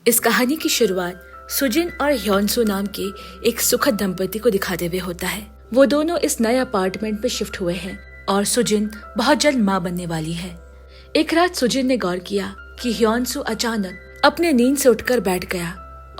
इस कहानी की शुरुआत सुजिन और ह्योनसू नाम के एक सुखद दंपति को दिखाते हुए होता है। वो दोनों इस नए अपार्टमेंट में शिफ्ट हुए हैं और सुजिन बहुत जल्द माँ बनने वाली है। एक रात सुजिन ने गौर किया कि ह्योनसू अचानक अपने नींद से उठकर बैठ गया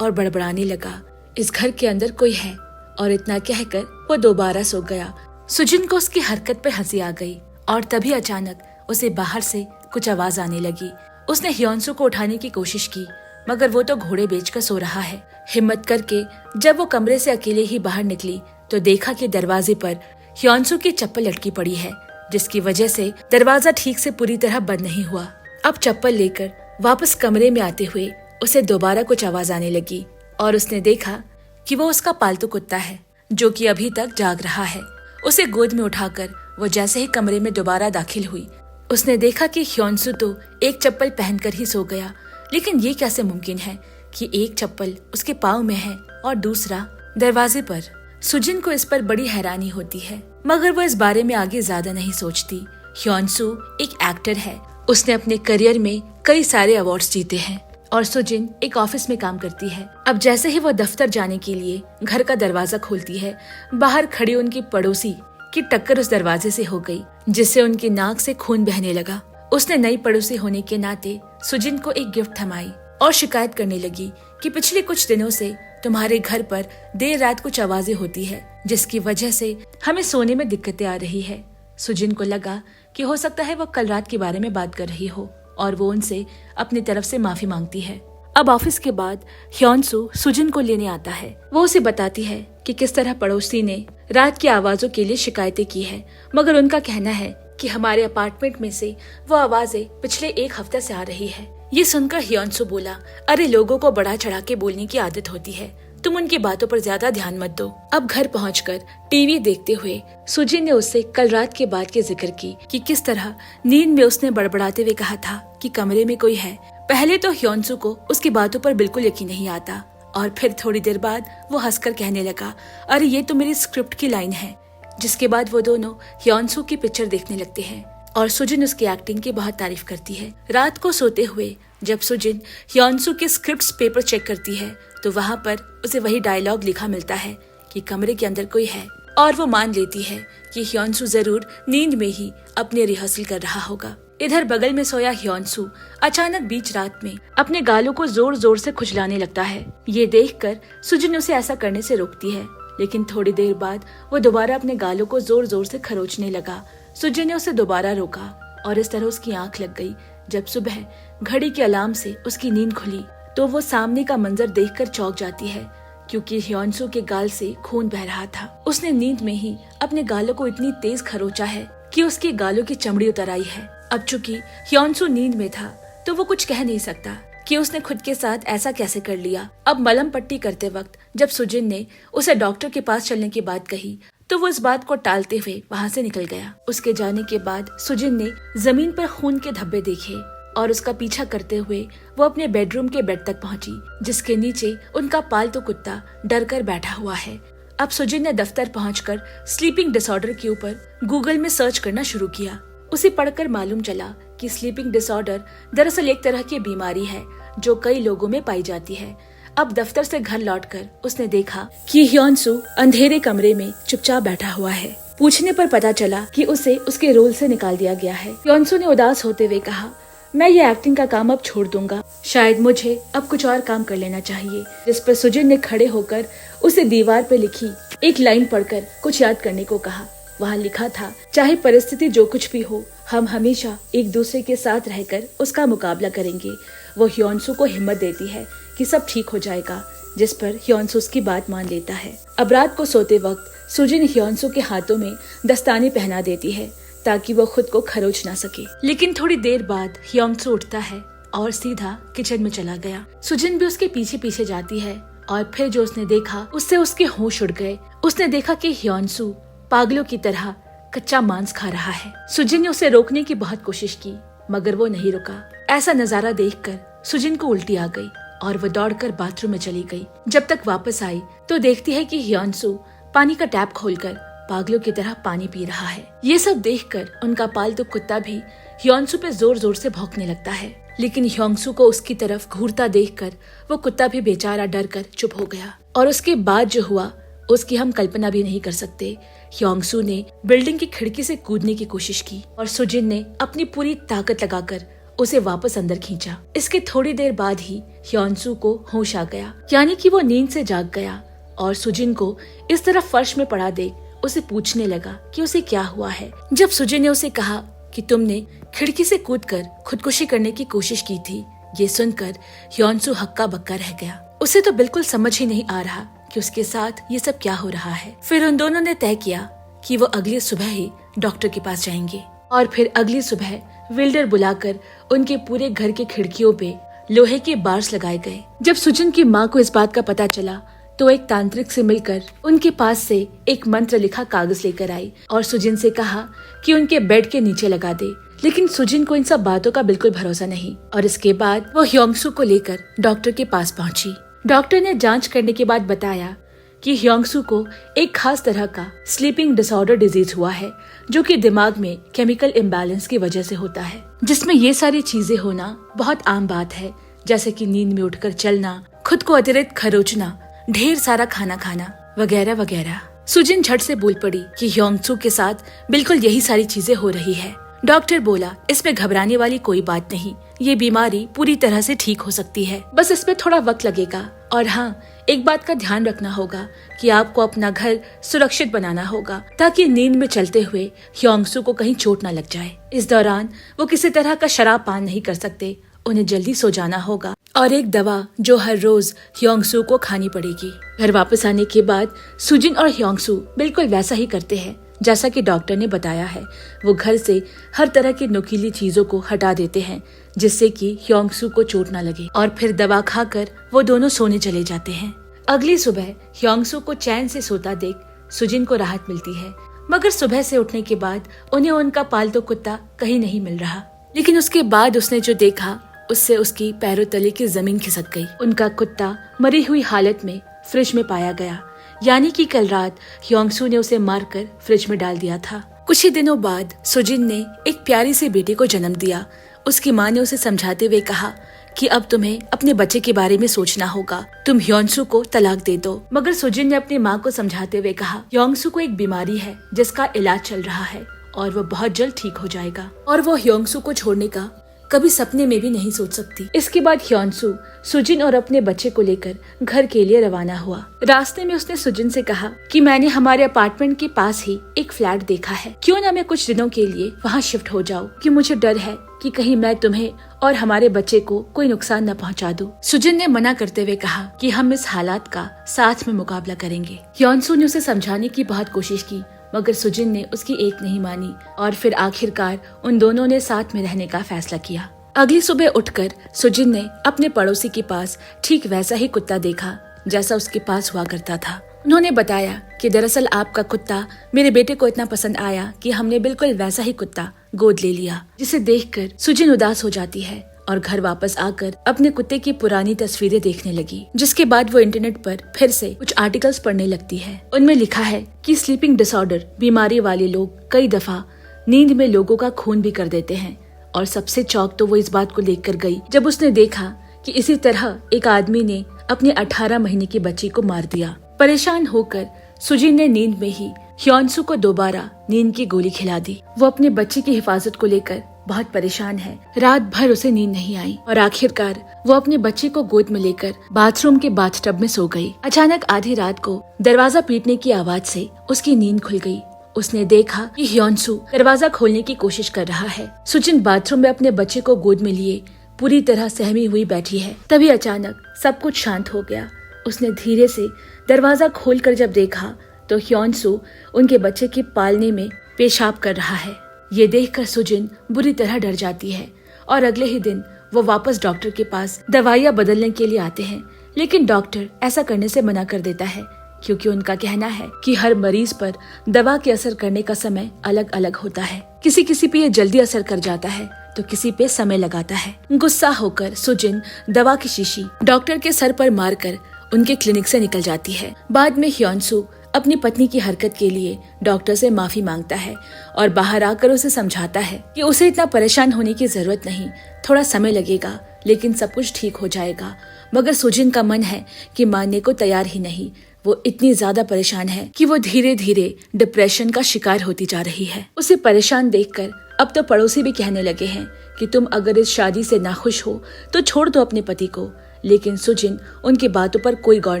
और बड़बड़ाने लगा, इस घर के अंदर कोई है। और इतना कहकर वो दोबारा सो गया। सुजिन को उसकी हरकत पर हंसी आ गई और तभी अचानक उसे बाहर से कुछ आवाज आने लगी। उसने ह्योनसू को उठाने की कोशिश की, मगर वो तो घोड़े बेचकर सो रहा है। हिम्मत करके जब वो कमरे से अकेले ही बाहर निकली तो देखा कि दरवाजे पर ह्योनसू की चप्पल लटकी पड़ी है, जिसकी वजह से दरवाजा ठीक से पूरी तरह बंद नहीं हुआ। अब चप्पल लेकर वापस कमरे में आते हुए उसे दोबारा कुछ आवाज आने लगी और उसने देखा कि वो उसका पालतू कुत्ता है, जो कि अभी तक जाग रहा है। उसे गोद में उठाकर वो जैसे ही कमरे में दोबारा दाखिल हुई, उसने देखा कि ह्योनसू तो एक चप्पल पहनकर ही सो गया। लेकिन ये कैसे मुमकिन है कि एक चप्पल उसके पाँव में है और दूसरा दरवाजे पर। सुजिन को इस पर बड़ी हैरानी होती है, मगर वो इस बारे में आगे ज्यादा नहीं सोचती। ह्योनसू एक एक्टर है, उसने अपने करियर में कई सारे अवार्ड्स जीते हैं और सुजिन एक ऑफिस में काम करती है। अब जैसे ही वो दफ्तर जाने के लिए घर का दरवाजा खोलती है, बाहर खड़ी उनकी पड़ोसी की टक्कर उस दरवाजे से हो गई, जिससे उनकी नाक से खून बहने लगा। उसने नई पड़ोसी होने के नाते सुजिन को एक गिफ्ट थमाई और शिकायत करने लगी कि पिछले कुछ दिनों से तुम्हारे घर पर देर रात कुछ आवाजें होती है, जिसकी वजह से हमें सोने में दिक्कतें आ रही है। सुजिन को लगा कि हो सकता है वो कल रात के बारे में बात कर रही हो और वो उनसे अपनी तरफ से माफी मांगती है। अब ऑफिस के बाद ह्योनसू सुजिन को लेने आता है। वो उसे बताती है कि किस तरह पड़ोसी ने रात की आवाजों के लिए शिकायतें की है, मगर उनका कहना है कि हमारे अपार्टमेंट में से वो आवाजें पिछले एक हफ्ते से आ रही है। ये सुनकर ह्योनसू बोला, अरे लोगों को बढ़ा चढ़ा के बोलने की आदत होती है, तुम उनकी बातों पर ज्यादा ध्यान मत दो। अब घर पहुंचकर टीवी देखते हुए सुजिन ने उससे कल रात के बाद की जिक्र की कि किस तरह नींद में उसने बड़बड़ाते हुए कहा था कि कमरे में कोई है। पहले तो ह्योनसू को उसकी बातों पर बिल्कुल यकीन नहीं आता और फिर थोड़ी देर बाद वो हंसकर कहने लगा, अरे ये तो मेरी स्क्रिप्ट की लाइन है। जिसके बाद वो दोनों ह्योनसू की पिक्चर देखने लगते हैं और सुजिन उसकी एक्टिंग की बहुत तारीफ करती है। रात को सोते हुए जब सुजिन ह्योनसू के स्क्रिप्ट्स पेपर चेक करती है तो वहाँ पर उसे वही डायलॉग लिखा मिलता है कि कमरे के अंदर कोई है, और वो मान लेती है कि ह्योनसू जरूर नींद में ही अपने रिहर्सल कर रहा होगा। इधर बगल में सोया ह्योनसू अचानक बीच रात में अपने गालों को जोर जोर से खुजलाने लगता है। ये देखकर सुजिन उसे ऐसा करने से रोकती है, लेकिन थोड़ी देर बाद वो दोबारा अपने गालों को जोर जोर से खरोचने लगा। सुजिन ने उसे दोबारा रोका और इस तरह उसकी आंख लग गई। जब सुबह घड़ी के अलार्म से उसकी नींद खुली तो वो सामने का मंजर देखकर चौंक जाती है, क्योंकि ह्योनसू के गाल से खून बह रहा था। उसने नींद में ही अपने गालों को इतनी तेज खरोचा है कि उसके गालों की चमड़ी उतर आई है। अब चूंकि ह्योनसू नींद में था तो वो कुछ कह नहीं सकता कि उसने खुद के साथ ऐसा कैसे कर लिया। अब मलहम पट्टी करते वक्त जब सुजिन ने उसे डॉक्टर के पास चलने की बात कही तो वो इस बात को टालते हुए वहाँ से निकल गया। उसके जाने के बाद सुजिन ने जमीन पर खून के धब्बे देखे और उसका पीछा करते हुए वो अपने बेडरूम के बेड तक पहुंची, जिसके नीचे उनका पालतू कुत्ता डर कर बैठा हुआ है। अब सुजिन ने दफ्तर पहुंचकर स्लीपिंग डिसऑर्डर के ऊपर गूगल में सर्च करना शुरू किया। उसे पढ़कर मालूम चला कि स्लीपिंग डिसऑर्डर दरअसल एक तरह की बीमारी है जो कई लोगों में पाई जाती है। अब दफ्तर से घर लौटकर उसने देखा कि ह्योनसू अंधेरे कमरे में चुपचाप बैठा हुआ है। पूछने पर पता चला कि उसे उसके रोल से निकाल दिया गया है। ह्योनसू ने उदास होते हुए कहा, मैं ये एक्टिंग का काम अब छोड़ दूंगा, शायद मुझे अब कुछ और काम कर लेना चाहिए। जिस पर सुजिन ने खड़े होकर उसे दीवार पर लिखी एक लाइन पढ़कर कुछ याद करने को कहा। वहाँ लिखा था, चाहे परिस्थिति जो कुछ भी हो, हम हमेशा एक दूसरे के साथ रहकर उसका मुकाबला करेंगे। वो ह्योनसू को हिम्मत देती है कि सब ठीक हो जाएगा, जिस पर ह्योनसू उसकी बात मान लेता है। अब रात को सोते वक्त सुजिन ह्योनसू के हाथों में दस्ताने पहना देती है ताकि वो खुद को खरोच ना सके। लेकिन थोड़ी देर बाद ह्योनसू उठता है और सीधा किचन में चला गया। सुजिन भी उसके पीछे पीछे जाती है और फिर जो उसने देखा उससे उसके होश उड़ गए। उसने देखा कि ह्योनसू पागलों की तरह कच्चा मांस खा रहा है। सुजिन ने उसे रोकने की बहुत कोशिश की, मगर वो नहीं रुका। ऐसा नजारा देखकर सुजिन को उल्टी आ गई और वो दौड़कर बाथरूम में चली गई। जब तक वापस आई तो देखती है कि ह्योनसू पानी का टैप खोलकर पागलों की तरह पानी पी रहा है। ये सब देखकर उनका पालतू कुत्ता भी ह्योनसू पे जोर जोर से भौंकने लगता है। लेकिन ह्योंगसू को उसकी तरफ घूरता देखकर वो कुत्ता भी बेचारा डर कर चुप हो गया। और उसके बाद जो हुआ उसकी हम कल्पना भी नहीं कर सकते। ह्योंगसू ने बिल्डिंग की खिड़की से कूदने की कोशिश की और सुजिन ने अपनी पूरी ताकत लगाकर उसे वापस अंदर खींचा। इसके थोड़ी देर बाद ही ह्योंगसू को होश आ गया, यानी कि वो नींद से जाग गया और सुजिन को इस तरह फर्श में पड़ा देख उसे पूछने लगा कि उसे क्या हुआ है। जब सुजिन ने उसे कहा कि तुमने खिड़की से कूदकर खुदकुशी करने की कोशिश की थी, ये सुनकर ह्योंगसू हक्का बक्का रह गया। उसे तो बिल्कुल समझ ही नहीं आ रहा कि उसके साथ ये सब क्या हो रहा है। फिर उन दोनों ने तय किया कि वो अगली सुबह ही डॉक्टर के पास जाएंगे और फिर अगली सुबह बिल्डर बुलाकर उनके पूरे घर की खिड़कियों पे लोहे के बार्स लगाए गए। जब सुजिन की माँ को इस बात का पता चला तो एक तांत्रिक से मिलकर उनके पास से एक मंत्र लिखा कागज लेकर आई और सुजिन से कहा कि उनके बेड के नीचे लगा दे। लेकिन सुजिन को इन सब बातों का बिल्कुल भरोसा नहीं और इसके बाद वो ह्योंगसू को लेकर डॉक्टर के पास पहुंची। डॉक्टर ने जांच करने के बाद बताया कि ह्योंगसू को एक खास तरह का स्लीपिंग डिसऑर्डर डिजीज हुआ है, जो कि दिमाग में केमिकल इम्बैलेंस की वजह से होता है, जिसमें ये सारी चीजें होना बहुत आम बात है, जैसे कि नींद में उठकर चलना, खुद को अतिरिक्त खरोचना, ढेर सारा खाना खाना वगैरह वगैरह। सुजिन झट से बोल पड़ी कि ह्योंगसू के साथ बिल्कुल यही सारी चीजें हो रही है। डॉक्टर बोला, इसमें घबराने वाली कोई बात नहीं, ये बीमारी पूरी तरह से ठीक हो सकती है, बस इसमें थोड़ा वक्त लगेगा। और हाँ, एक बात का ध्यान रखना होगा कि आपको अपना घर सुरक्षित बनाना होगा ताकि नींद में चलते हुए ह्योंगसू को कहीं चोट न लग जाए। इस दौरान वो किसी तरह का शराब पान नहीं कर सकते, उन्हें जल्दी सो जाना होगा और एक दवा जो हर रोज ह्योंगसू को खानी पड़ेगी। घर वापस आने के बाद सुजिन और ह्योंगसू बिल्कुल वैसा ही करते हैं जैसा कि डॉक्टर ने बताया है। वो घर से हर तरह की नुकीली चीजों को हटा देते हैं जिससे कि ह्योंगसू को चोट न लगे और फिर दवा खाकर वो दोनों सोने चले जाते हैं। अगली सुबह ह्योंगसू को चैन से सोता देख सुजिन को राहत मिलती है, मगर सुबह से उठने के बाद उन्हें उनका पालतू कुत्ता कहीं नहीं मिल रहा। लेकिन उसके बाद उसने जो देखा उससे उसकी पैरों तले की जमीन खिसक गई। उनका कुत्ता मरी हुई हालत में फ्रिज में पाया गया, यानी कि कल रात ह्योंगसू ने उसे मारकर फ्रिज में डाल दिया था। कुछ ही दिनों बाद सुजिन ने एक प्यारी सी बेटी को जन्म दिया। उसकी माँ ने उसे समझाते हुए कहा कि अब तुम्हें अपने बच्चे के बारे में सोचना होगा, तुम ह्योंगसू को तलाक दे दो। मगर सुजिन ने अपनी माँ को समझाते हुए कहा, ह्योंगसू को एक बीमारी है जिसका इलाज चल रहा है और वो बहुत जल्द ठीक हो जाएगा और वो ह्योंगसू को छोड़ने का कभी सपने में भी नहीं सोच सकती। इसके बाद ह्योंगसू सुजिन और अपने बच्चे को लेकर घर के लिए रवाना हुआ। रास्ते में उसने सुजिन से कहा कि मैंने हमारे अपार्टमेंट के पास ही एक फ्लैट देखा है, क्यों ना मैं कुछ दिनों के लिए वहाँ शिफ्ट हो जाऊँ, कि मुझे डर है कि कहीं मैं तुम्हें और हमारे बच्चे को कोई नुकसान न पहुँचा दूँ। सुजिन ने मना करते हुए कहा कि हम इस हालात का साथ में मुकाबला करेंगे। ह्योंगसू ने उसे समझाने की बहुत कोशिश की, मगर सुजिन ने उसकी एक नहीं मानी और फिर आखिरकार उन दोनों ने साथ में रहने का फैसला किया। अगली सुबह उठकर सुजिन ने अपने पड़ोसी के पास ठीक वैसा ही कुत्ता देखा जैसा उसके पास हुआ करता था। उन्होंने बताया कि दरअसल आपका कुत्ता मेरे बेटे को इतना पसंद आया कि हमने बिल्कुल वैसा ही कुत्ता गोद ले लिया, जिसे देखकर सुजिन उदास हो जाती है और घर वापस आकर अपने कुत्ते की पुरानी तस्वीरें देखने लगी। जिसके बाद वो इंटरनेट पर फिर से कुछ आर्टिकल्स पढ़ने लगती है। उनमें लिखा है कि स्लीपिंग डिसऑर्डर बीमारी वाले लोग कई दफा नींद में लोगों का खून भी कर देते हैं। और सबसे चौंक तो वो इस बात को देखकर गई जब उसने देखा कि इसी तरह एक आदमी ने अपने 18 महीने की बच्ची को मार दिया। परेशान होकर सुजिन ने नींद में ही ह्योंगसू को दोबारा नींद की गोली खिला दी। वो अपने बच्चे की हिफाजत को लेकर बहुत परेशान है। रात भर उसे नींद नहीं आई और आखिरकार वो अपने बच्चे को गोद में लेकर बाथरूम के बाथटब में सो गई। अचानक आधी रात को दरवाजा पीटने की आवाज से उसकी नींद खुल गई। उसने देखा कि ह्योंगसू दरवाजा खोलने की कोशिश कर रहा है। सुजिन बाथरूम में अपने बच्चे को गोद में लिए पूरी तरह सहमी हुई बैठी है। तभी अचानक सब कुछ शांत हो गया। उसने धीरे से दरवाजा खोलकर जब देखा तो ह्योंगसू उनके बच्चे के पालने में पेशाब कर रहा है। ये देखकर सुजिन बुरी तरह डर जाती है और अगले ही दिन वो वापस डॉक्टर के पास दवाइयाँ बदलने के लिए आते हैं, लेकिन डॉक्टर ऐसा करने से मना कर देता है क्योंकि उनका कहना है कि हर मरीज पर दवा के असर करने का समय अलग अलग होता है। किसी किसी पे ये जल्दी असर कर जाता है तो किसी पे समय लगाता है। गुस्सा होकर सुजिन दवा की शीशी डॉक्टर के सर पर मारकर उनके क्लिनिक से निकल जाती है। बाद में ह्योंगसू अपनी पत्नी की हरकत के लिए डॉक्टर से माफी मांगता है और बाहर आकर उसे समझाता है कि उसे इतना परेशान होने की जरूरत नहीं, थोड़ा समय लगेगा लेकिन सब कुछ ठीक हो जाएगा। मगर सुजिन का मन है कि मानने को तैयार ही नहीं। वो इतनी ज्यादा परेशान है कि वो धीरे धीरे डिप्रेशन का शिकार होती जा रही है। उसे परेशान देखकर अब तो पड़ोसी भी कहने लगे हैं कि तुम अगर इस शादी से नाखुश हो तो छोड़ दो अपने पति को। लेकिन सुजिन उनकी बातों पर कोई गौर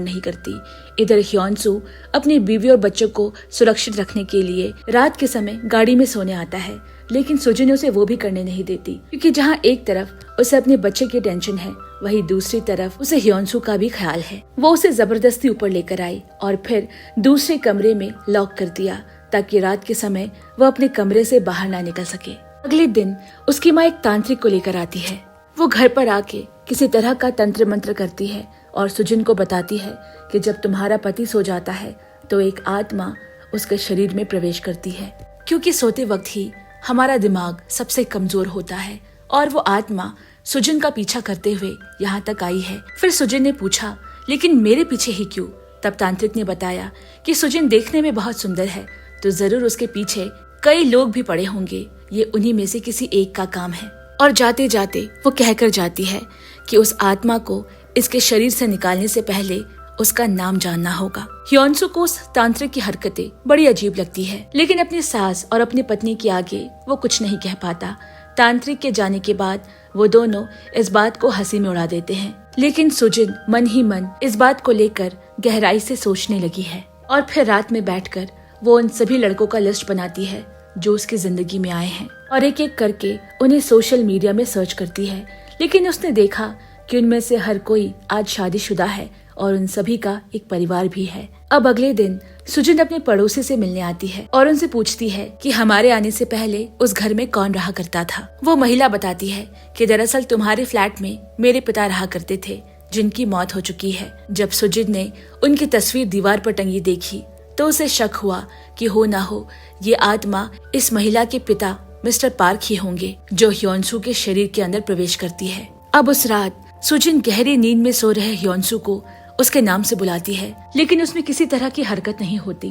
नहीं करती। इधर ह्योनसू अपनी बीवी और बच्चों को सुरक्षित रखने के लिए रात के समय गाड़ी में सोने आता है, लेकिन सुजिन उसे वो भी करने नहीं देती, क्योंकि जहाँ एक तरफ उसे अपने बच्चे की टेंशन है, वहीं दूसरी तरफ उसे ह्योनसू का भी ख्याल है। वो उसे जबरदस्ती ऊपर लेकर आई और फिर दूसरे कमरे में लॉक कर दिया ताकि रात के समय वो अपने कमरे से बाहर ना निकल सके। अगले दिन उसकी माँ एक तांत्रिक को लेकर आती है। वो घर पर आके किसी तरह का तंत्र मंत्र करती है और सुजिन को बताती है कि जब तुम्हारा पति सो जाता है तो एक आत्मा उसके शरीर में प्रवेश करती है, क्योंकि सोते वक्त ही हमारा दिमाग सबसे कमजोर होता है। और वो आत्मा सुजिन का पीछा करते हुए यहाँ तक आई है। फिर सुजिन ने पूछा, लेकिन मेरे पीछे ही क्यों? तब तांत्रिक ने बताया कि सुजिन देखने में बहुत सुंदर है, तो जरूर उसके पीछे कई लोग भी पड़े होंगे। ये उन्हीं में से किसी एक का काम है। और जाते जाते वो कहकर जाती है कि उस आत्मा को इसके शरीर से निकालने से पहले उसका नाम जानना होगा। ह्योनसू को उस तांत्रिक की हरकतें बड़ी अजीब लगती है, लेकिन अपनी सास और अपनी पत्नी के आगे वो कुछ नहीं कह पाता। तांत्रिक के जाने के बाद वो दोनों इस बात को हंसी में उड़ा देते हैं, लेकिन सुजिन मन ही मन इस बात को लेकर गहराई से सोचने लगी है। और फिर रात में बैठकर वो उन सभी लड़कों का लिस्ट बनाती है जो उसकी जिंदगी में आए हैं, और एक एक करके उन्हें सोशल मीडिया में सर्च करती है। लेकिन उसने देखा कि उनमें से हर कोई आज शादीशुदा है और उन सभी का एक परिवार भी है। अब अगले दिन सुजिन अपने पड़ोसी से मिलने आती है और उनसे पूछती है कि हमारे आने से पहले उस घर में कौन रहा करता था। वो महिला बताती है कि दरअसल तुम्हारे फ्लैट में मेरे पिता रहा करते थे, जिनकी मौत हो चुकी है। जब सुजिन ने उनकी तस्वीर दीवार पर टंगी देखी तो उसे शक हुआ कि हो ना हो ये आत्मा इस महिला के पिता मिस्टर पार्क ही होंगे, जो ह्योनसू के शरीर के अंदर प्रवेश करती है। अब उस रात सुजिन गहरी नींद में सो रहे ह्योनसू को उसके नाम से बुलाती है, लेकिन उसमें किसी तरह की हरकत नहीं होती।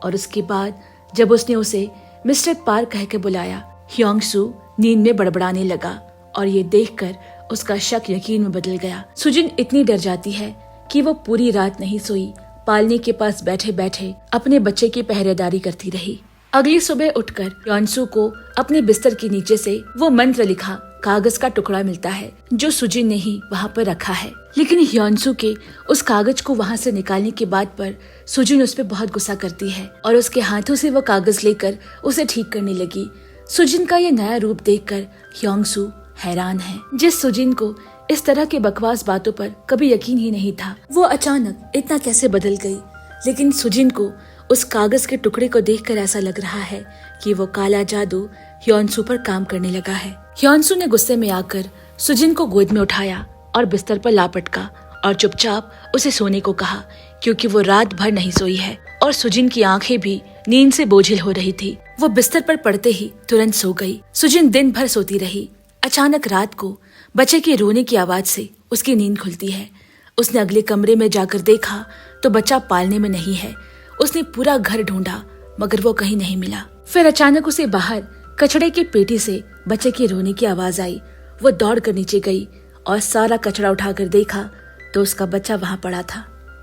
और उसके बाद जब उसने उसे मिस्टर पार्क कह के बुलाया, ह्योनसू नींद में बड़बड़ाने लगा और ये देखकर उसका शक यकीन में बदल गया। सुजिन इतनी डर जाती है कि वो पूरी रात नहीं सोई, पालने के पास बैठे बैठे अपने बच्चे की पहरेदारी करती रही। अगली सुबह उठकर ह्योनसू को अपने बिस्तर के नीचे से वो मंत्र लिखा कागज का टुकड़ा मिलता है, जो सुजिन ने ही वहाँ पर रखा है। लेकिन ह्योनसू के उस कागज को वहाँ से निकालने के बाद पर सुजिन उस पर बहुत गुस्सा करती है और उसके हाथों से वो कागज लेकर उसे ठीक करने लगी। सुजिन का ये नया रूप देखकर ह्योनसू हैरान है। जिस सुजिन को इस तरह के बकवास बातों पर कभी यकीन ही नहीं था, वो अचानक इतना कैसे बदल गई। लेकिन सुजिन को उस कागज के टुकड़े को देखकर ऐसा लग रहा है कि वो काला जादू ह्योनसू पर काम करने लगा है। ह्योनसू ने गुस्से में आकर सुजिन को गोद में उठाया और बिस्तर पर लापटका और चुपचाप उसे सोने को कहा, क्योंकि वो रात भर नहीं सोई है और सुजिन की आंखें भी नींद से बोझिल हो रही थी। वो बिस्तर पर पड़ते ही तुरंत सो गई। सुजिन दिन भर सोती रही। अचानक रात को बच्चे के रोने की आवाज से उसकी नींद खुलती है। उसने अगले कमरे में जाकर देखा तो बच्चा पालने में नहीं है। उसने पूरा घर ढूंढा मगर वो कहीं नहीं मिला। फिर अचानक उसे बाहर कचड़े की पेटी से बच्चे के रोने की आवाज आई। वो दौड़कर नीचे गई और सारा कचरा उठाकर देखा तो उसका बच्चा वहाँ पड़ा था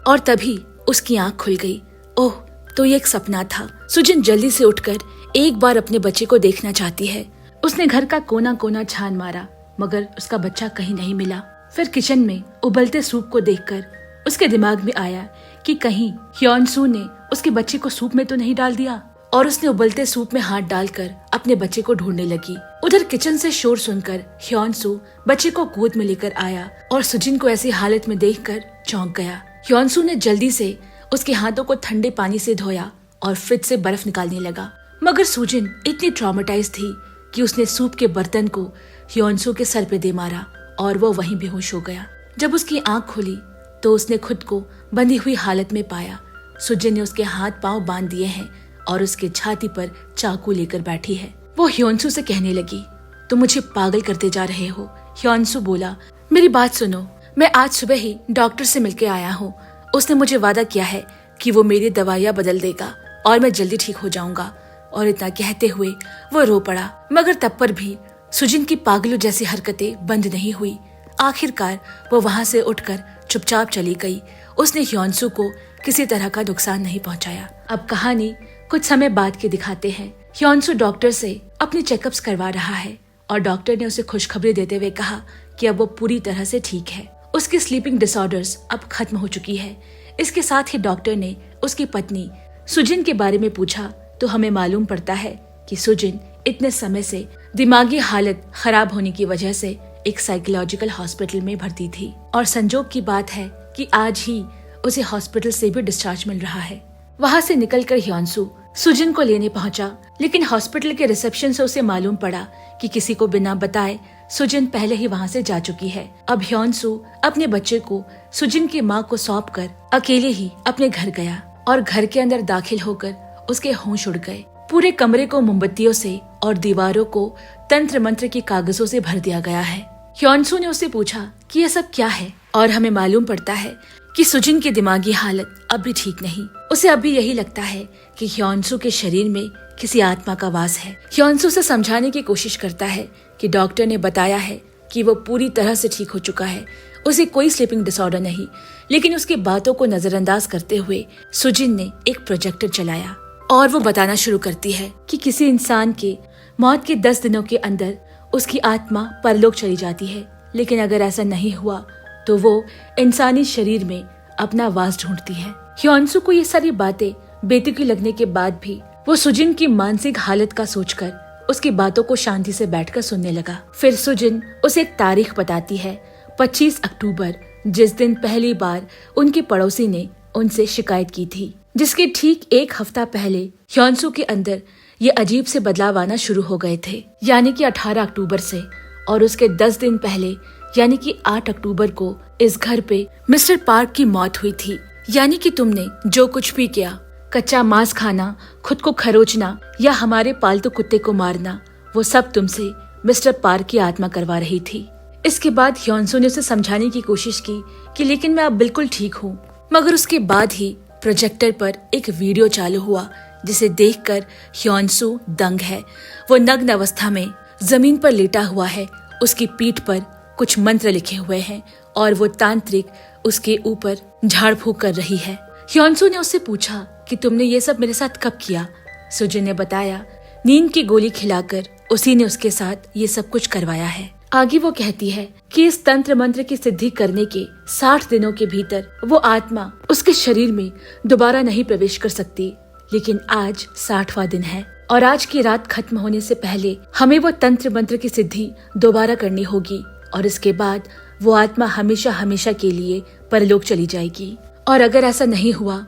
और तभी उसकी आंख खुल गई। ओह, तो ये एक सपना था। सुजिन जल्दी से उठकर एक बार अपने बच्चे को देखना चाहती है। उसने घर का कोना कोना छान मारा मगर उसका बच्चा कहीं नहीं मिला। फिर किचन में उबलते सूप को देखकर उसके दिमाग में आया कि कहीं ह्योनसू ने उसके बच्चे को सूप में तो नहीं डाल दिया, और उसने उबलते सूप में हाथ डालकर अपने बच्चे को ढूंढने लगी। उधर किचन से शोर सुनकर ह्योनसू बच्चे को गोद में लेकर आया और सुजिन को ऐसी हालत में देखकर चौंक गया। ह्योनसू ने जल्दी से उसके हाथों को ठंडे पानी से धोया और फ्रिज से बर्फ निकालने लगा, मगर सुजिन इतनी ट्रॉमेटाइज थी कि उसने सूप के बर्तन को ह्योनसू के सर पे दे मारा और वो वहीं बेहोश हो गया। जब उसकी आंख खुली तो उसने खुद को बंधी हुई हालत में पाया। सुजिन ने उसके हाथ पांव बांध दिए हैं और उसके छाती पर चाकू लेकर बैठी है। वो ह्योनसू से कहने लगी, तुम मुझे पागल करते जा रहे हो। ह्योनसू बोला, मेरी बात सुनो, मैं आज सुबह ही डॉक्टर से मिलके आया हूँ। उसने मुझे वादा किया है कि वो मेरी दवाइयाँ बदल देगा और मैं जल्दी ठीक हो जाऊंगा। और इतना कहते हुए वो रो पड़ा। मगर तब पर भी सुजिन की पागलों जैसी हरकतें बंद नहीं हुई। आखिरकार वो वहां से उठकर चुपचाप चली गई। उसने ह्योन्सू को किसी तरह का नुकसान नहीं पहुंचाया। अब कहानी कुछ समय बाद के दिखाते हैं। ह्योन्सू डॉक्टर से अपने चेकअप्स करवा रहा है और डॉक्टर ने उसे खुशखबरी देते हुए कहा कि अब वो पूरी तरह से ठीक है। उसकी स्लीपिंग डिसऑर्डर्स अब खत्म हो चुकी है। इसके साथ ही डॉक्टर ने उसकी पत्नी सुजिन के बारे में पूछा तो हमें मालूम पड़ता है कि सुजिन इतने समय से दिमागी हालत खराब होने की वजह से एक साइकोलॉजिकल हॉस्पिटल में भर्ती थी और संजोग की बात है कि आज ही उसे हॉस्पिटल से भी डिस्चार्ज मिल रहा है। वहाँ से निकलकर ह्योन्सू सुजिन को लेने पहुंचा, लेकिन हॉस्पिटल के रिसेप्शन से उसे मालूम पड़ा कि किसी को बिना बताए सुजिन पहले ही वहाँ से जा चुकी है। अब ह्योन्सू अपने बच्चे को सुजिन की माँ को सौंपकर अकेले ही अपने घर गया और घर के अंदर दाखिल होकर उसके होश उड़ गए। पूरे कमरे को मोमबत्तियों से और दीवारों को तंत्र मंत्र के कागजों से भर दिया गया है। ह्योन्सू ने उससे पूछा कि यह सब क्या है और हमें मालूम पड़ता है कि सुजिन की दिमागी हालत अब भी ठीक नहीं। उसे अब भी यही लगता है कि ह्योन्सू के शरीर में किसी आत्मा का वास है। ह्योन्सू से समझाने की कोशिश करता है कि डॉक्टर ने बताया है कि वो पूरी तरह से ठीक हो चुका है, उसे कोई स्लीपिंग डिसऑर्डर नहीं। लेकिन उसकी बातों को नजरअंदाज करते हुए सुजिन ने एक प्रोजेक्टर चलाया और वो बताना शुरू करती है कि किसी इंसान के मौत के 10 दिनों के अंदर उसकी आत्मा परलोक चली जाती है, लेकिन अगर ऐसा नहीं हुआ तो वो इंसानी शरीर में अपना वास ढूंढती है। ह्योन्सू को ये सारी बातें बेतुकी लगने के बाद भी वो सुजिन की मानसिक हालत का सोचकर उसकी बातों को शांति से बैठकर सुनने लगा। फिर सुजिन उसे एक तारीख बताती है, 25 अक्टूबर, जिस दिन पहली बार उनके पड़ोसी ने उनसे शिकायत की थी, जिसके ठीक एक हफ्ता पहले ह्योन्सू के अंदर ये अजीब से बदलाव आना शुरू हो गए थे, यानी कि 18 अक्टूबर से। और उसके 10 दिन पहले यानी कि 8 अक्टूबर को इस घर पे मिस्टर पार्क की मौत हुई थी। यानी कि तुमने जो कुछ भी किया, कच्चा मांस खाना, खुद को खरोचना या हमारे पालतू कुत्ते को मारना, वो सब तुमसे मिस्टर पार्क की आत्मा करवा रही थी। इसके बाद ह्योन्सू ने उसे समझाने की कोशिश की कि लेकिन मैं अब बिल्कुल ठीक हूँ। मगर उसके बाद ही प्रोजेक्टर पर एक वीडियो चालू हुआ जिसे देखकर ह्योन्सू दंग है। वो नग्न अवस्था में जमीन पर लेटा हुआ है, उसकी पीठ पर कुछ मंत्र लिखे हुए हैं और वो तांत्रिक उसके ऊपर झाड़ फूक कर रही है। ह्योन्सू ने उससे पूछा कि तुमने ये सब मेरे साथ कब किया? सुजिन ने बताया, नींद की गोली खिलाकर उसी ने उसके साथ ये सब कुछ करवाया है। आगे वो कहती है कि इस तंत्र मंत्र की सिद्धि करने के 60 दिनों के भीतर वो आत्मा उसके शरीर में दोबारा नहीं प्रवेश कर सकती। लेकिन आज 60वां दिन है और आज की रात खत्म होने से पहले हमें वो तंत्र मंत्र की सिद्धि दोबारा करनी होगी और इसके बाद वो आत्मा हमेशा हमेशा के लिए परलोक चली जाएगी। और अगर ऐसा नहीं हुआ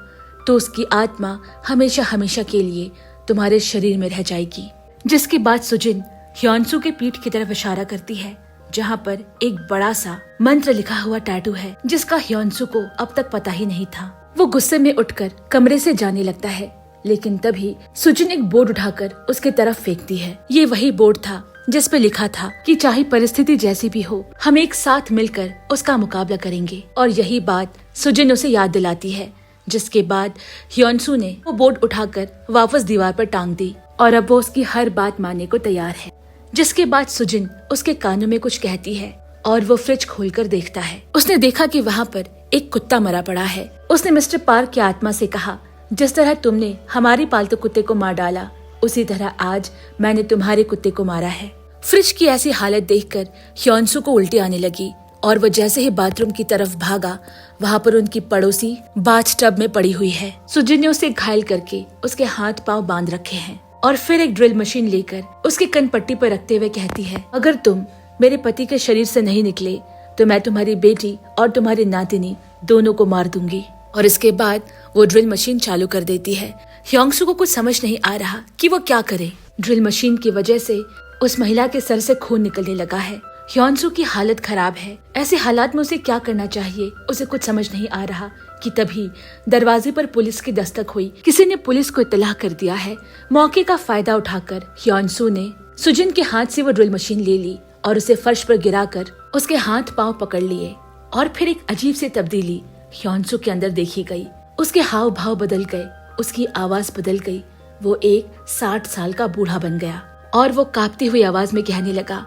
तो उसकी आत्मा हमेशा हमेशा के लिए तुम्हारे शरीर में रह जाएगी। जिसके बाद सुजिन ह्योन्सू के पीठ की तरफ इशारा करती है, जहाँ पर एक बड़ा सा मंत्र लिखा हुआ टैटू है, जिसका ह्योन्सू को अब तक पता ही नहीं था। वो गुस्से में उठकर कमरे से जाने लगता है, लेकिन तभी सुजिन एक बोर्ड उठाकर उसके तरफ फेंकती है। ये वही बोर्ड था जिस पे लिखा था कि चाहे परिस्थिति जैसी भी हो, हम एक साथ मिलकर उसका मुकाबला करेंगे। और यही बात सुजिन उसे याद दिलाती है। जिसके बाद ह्योन्सू ने वो बोर्ड उठाकर वापस दीवार पर टांग दी और अब वो उसकी हर बात मानने को तैयार है। जिसके बाद सुजिन उसके कानों में कुछ कहती है और वो फ्रिज खोलकर देखता है। उसने देखा कि वहाँ पर एक कुत्ता मरा पड़ा है। उसने मिस्टर पार्क की आत्मा से कहा, जिस तरह तुमने हमारे पालतू कुत्ते को मार डाला, उसी तरह आज मैंने तुम्हारे कुत्ते को मारा है। फ्रिज की ऐसी हालत देखकर ह्योन्सू को उल्टी आने लगी और वो जैसे ही बाथरूम की तरफ भागा, वहाँ पर उनकी पड़ोसी बाथ टब में पड़ी हुई है। सुजिन ने उसे घायल करके उसके हाथ पांव बांध रखे हैं और फिर एक ड्रिल मशीन लेकर उसके कनपट्टी पर रखते हुए कहती है, अगर तुम मेरे पति के शरीर से नहीं निकले तो मैं तुम्हारी बेटी और तुम्हारी नातिनी दोनों को मार दूंगी। और इसके बाद वो ड्रिल मशीन चालू कर देती है। ह्योन्सू को कुछ समझ नहीं आ रहा कि वो क्या करे। ड्रिल मशीन की वजह से उस महिला के सर से खून निकलने लगा है। ह्योन्सू की हालत खराब है। ऐसे हालात में उसे क्या करना चाहिए, उसे कुछ समझ नहीं आ रहा कि तभी दरवाजे पर पुलिस की दस्तक हुई। किसी ने पुलिस को इत्तला कर दिया है। मौके का फायदा उठाकर ह्योन्सू ने सुजिन के हाथ से वो ड्रिल मशीन ले ली और उसे फर्श पर गिराकर उसके हाथ पांव पकड़ लिए। और फिर एक अजीब सी तब्दीली ह्योन्सू के अंदर देखी गई। उसके हाव भाव बदल गए, उसकी आवाज बदल गई। वो एक 60 साल का बूढ़ा बन गया और वो कांपती हुई आवाज में कहने लगा,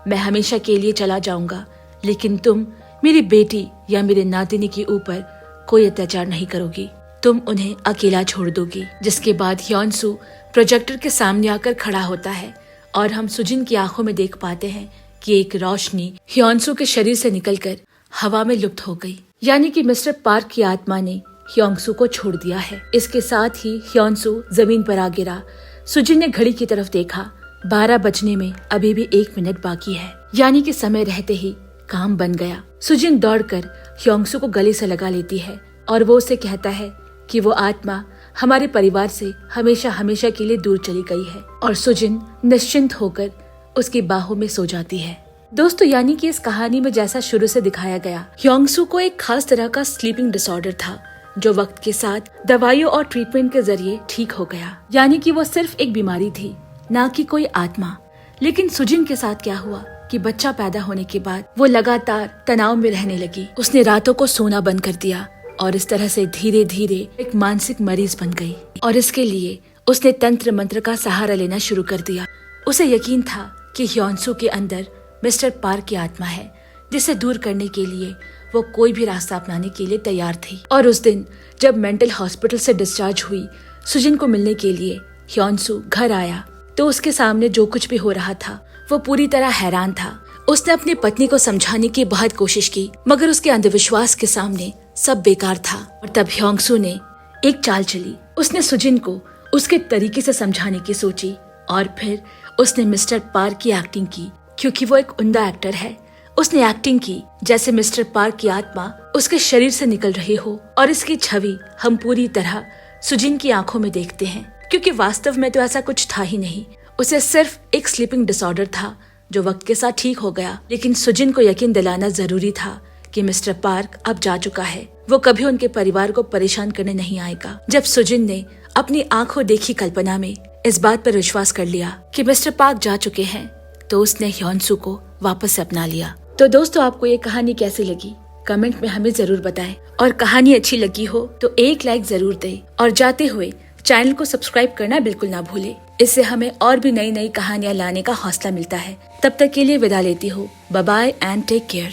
मैं हमेशा के लिए चला जाऊंगा, लेकिन तुम मेरी बेटी या मेरे नातिनी के ऊपर कोई अत्याचार नहीं करोगी, तुम उन्हें अकेला छोड़ दोगी। जिसके बाद ह्योन्सू प्रोजेक्टर के सामने आकर खड़ा होता है और हम सुजिन की आंखों में देख पाते हैं कि एक रोशनी ह्योन्सू के शरीर से निकलकर हवा में लुप्त हो गई, यानी कि मिस्टर पार्क की आत्मा ने ह्योन्सू को छोड़ दिया है। इसके साथ ही ह्योन्सू जमीन पर आ गिरा। सुजिन ने घड़ी की तरफ देखा, 12 बजने में अभी भी 1 मिनट बाकी है, यानी कि समय रहते ही काम बन गया। सुजिन दौड़कर ह्योन्सू को गले से लगा लेती है और वो उसे कहता है कि वो आत्मा हमारे परिवार से हमेशा हमेशा के लिए दूर चली गई है, और सुजिन निश्चिंत होकर उसकी बाहों में सो जाती है। दोस्तों, यानी कि इस कहानी में जैसा शुरू से दिखाया गया, ह्योन्सू को एक खास तरह का स्लीपिंग डिसऑर्डर था जो वक्त के साथ दवाइयों और ट्रीटमेंट के जरिए ठीक हो गया, यानी कि वो सिर्फ एक बीमारी थी, ना कि कोई आत्मा। लेकिन सुजिन के साथ क्या हुआ कि बच्चा पैदा होने के बाद वो लगातार तनाव में रहने लगी। उसने रातों को सोना बंद कर दिया और इस तरह से धीरे धीरे एक मानसिक मरीज बन गई, और इसके लिए उसने तंत्र मंत्र का सहारा लेना शुरू कर दिया। उसे यकीन था कि ह्योन्सू के अंदर मिस्टर पार्क की आत्मा है, जिसे दूर करने के लिए वो कोई भी रास्ता अपनाने के लिए तैयार थी। और उस दिन जब मेंटल हॉस्पिटल से डिस्चार्ज हुई सुजिन को मिलने के लिए ह्योन्सू घर आया, तो उसके सामने जो कुछ भी हो रहा था वो पूरी तरह हैरान था। उसने अपनी पत्नी को समझाने की बहुत कोशिश की, मगर उसके अंधविश्वास के सामने सब बेकार था। और तब ह्योन्सू ने एक चाल चली। उसने सुजिन को उसके तरीके से समझाने की सोची, और फिर उसने मिस्टर पार्क की एक्टिंग की, क्योंकि वो एक उम्दा एक्टर है। उसने एक्टिंग की जैसे मिस्टर पार्क की आत्मा उसके शरीर से निकल रही हो, और इसकी छवि हम पूरी तरह सुजिन की आंखों में देखते हैं, क्योंकि वास्तव में तो ऐसा कुछ था ही नहीं। उसे सिर्फ एक स्लीपिंग डिसऑर्डर था जो वक्त के साथ ठीक हो गया। लेकिन सुजिन को यकीन दिलाना जरूरी था कि मिस्टर पार्क अब जा चुका है, वो कभी उनके परिवार को परेशान करने नहीं आएगा। जब सुजिन ने अपनी आंखों देखी कल्पना में इस बात पर विश्वास कर लिया कि मिस्टर पार्क जा चुके हैं, तो उसने ह्योन्सू को वापस से अपना लिया। तो दोस्तों, आपको ये कहानी कैसी लगी कमेंट में हमें जरूर बताएं, और कहानी अच्छी लगी हो तो एक लाइक जरूर दें, और जाते हुए चैनल को सब्सक्राइब करना बिल्कुल ना भूलें। इससे हमें और भी नई नई कहानियाँ लाने का हौसला मिलता है। तब तक के लिए विदा लेती हूँ। Bye bye and take care.